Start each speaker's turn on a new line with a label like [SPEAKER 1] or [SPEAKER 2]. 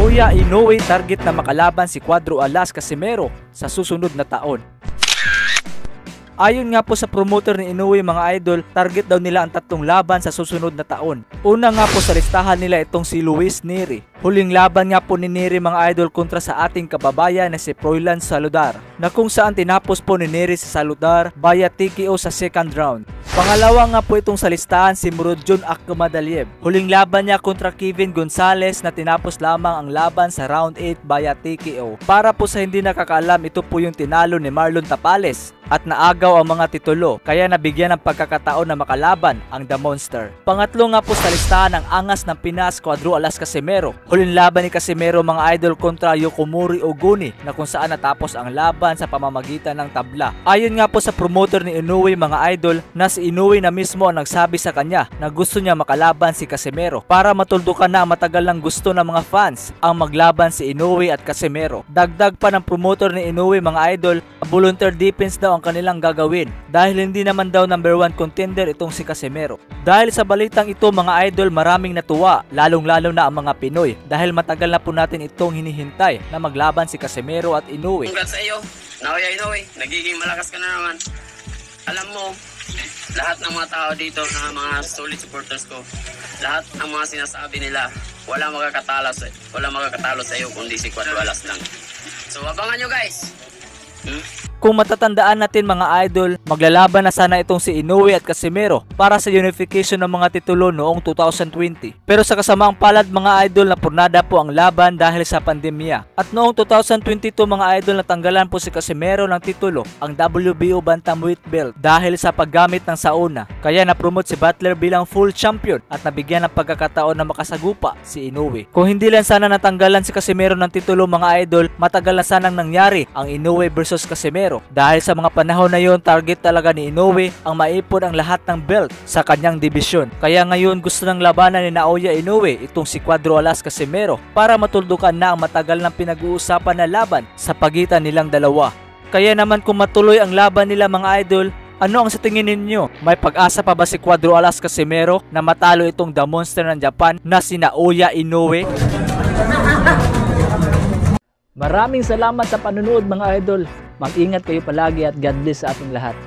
[SPEAKER 1] Naoya Inoue target na makalaban si Cuadro Alas Casimero sa susunod na taon. Ayon nga po sa promoter ni Inoue mga idol, target daw nila ang 3 laban sa susunod na taon. Una nga po sa listahan nila itong si Luis Nery. Huling laban nga po ni Nery mga idol kontra sa ating kababayan na si Froilan Saludar, na kung saan tinapos po ni Nery sa Saludar via TKO sa second round. Pangalawa nga po itong sa listahan si Murodjon Akhmadaliev. Huling laban niya kontra Kevin Gonzalez na tinapos lamang ang laban sa round 8 via TKO. Para po sa hindi nakakaalam, ito po yung tinalo ni Marlon Tapales at naagaw ang mga titulo, kaya nabigyan ng pagkakataon na makalaban ang The Monster. Pangatlo nga po sa listahan ang angas ng Pinas, Cuadro Alas Casimero. Huling laban ni Casimero mga idol kontra Yokomuri Oguni, na kung saan natapos ang laban sa pamamagitan ng tabla. Ayon nga po sa promoter ni Inoue mga idol, na si Inoue na mismo ang nagsabi sa kanya na gusto niya makalaban si Casimero para matuldukan na ang matagal ng gusto ng mga fans ang maglaban si Inoue at Casimero. Dagdag pa ng promoter ni Inoue mga idol, volunteer defense daw ang kanilang gagawin dahil hindi naman daw number 1 contender itong si Casimero. Dahil sa balitang ito mga idol, maraming natuwa, lalong-lalo na ang mga Pinoy dahil matagal na po natin itong hinihintay na maglaban si Casimero at Inoue.
[SPEAKER 2] Congrats sa iyo, Naoya Inoue, nagiging malakas ka na naman. Alam mo, lahat ng mga tao dito na mga solid supporters ko, lahat ng mga sinasabi nila, wala makakatalo sa iyo kundi si Cuadro Alas lang. So abangan nyo guys.
[SPEAKER 1] Kung matatandaan natin mga idol, maglalaban na sana itong si Inoue at Casimero para sa unification ng mga titulo noong 2020. Pero sa kasamaang palad mga idol, napurnada po ang laban dahil sa pandemya. At noong 2022 mga idol, natanggalan po si Casimero ng titulo, ang WBO Bantamweight belt, dahil sa paggamit ng sauna. Kaya na-promote si Butler bilang full champion at nabigyan ng pagkakataon na makasagupa si Inoue. Kung hindi lang sana natanggalan si Casimero ng titulo mga idol, matagal na sanang nangyari ang Inoue versus Casimero. Dahil sa mga panahon na yon, target talaga ni Inoue ang maipon ang lahat ng belt sa kanyang dibisyon. Kaya ngayon gusto ng labanan ni Naoya Inoue itong si Cuadro Alas Casimero para matuldukan na ang matagal ng pinag-uusapan na laban sa pagitan nilang dalawa. Kaya naman kung matuloy ang laban nila mga idol, ano ang sa tingin ninyo? May pag-asa pa ba si Cuadro Alas Casimero na matalo itong The Monster ng Japan na si Naoya Inoue? Maraming salamat sa panunood mga idol. Mag-ingat kayo palagi at God bless sa ating lahat.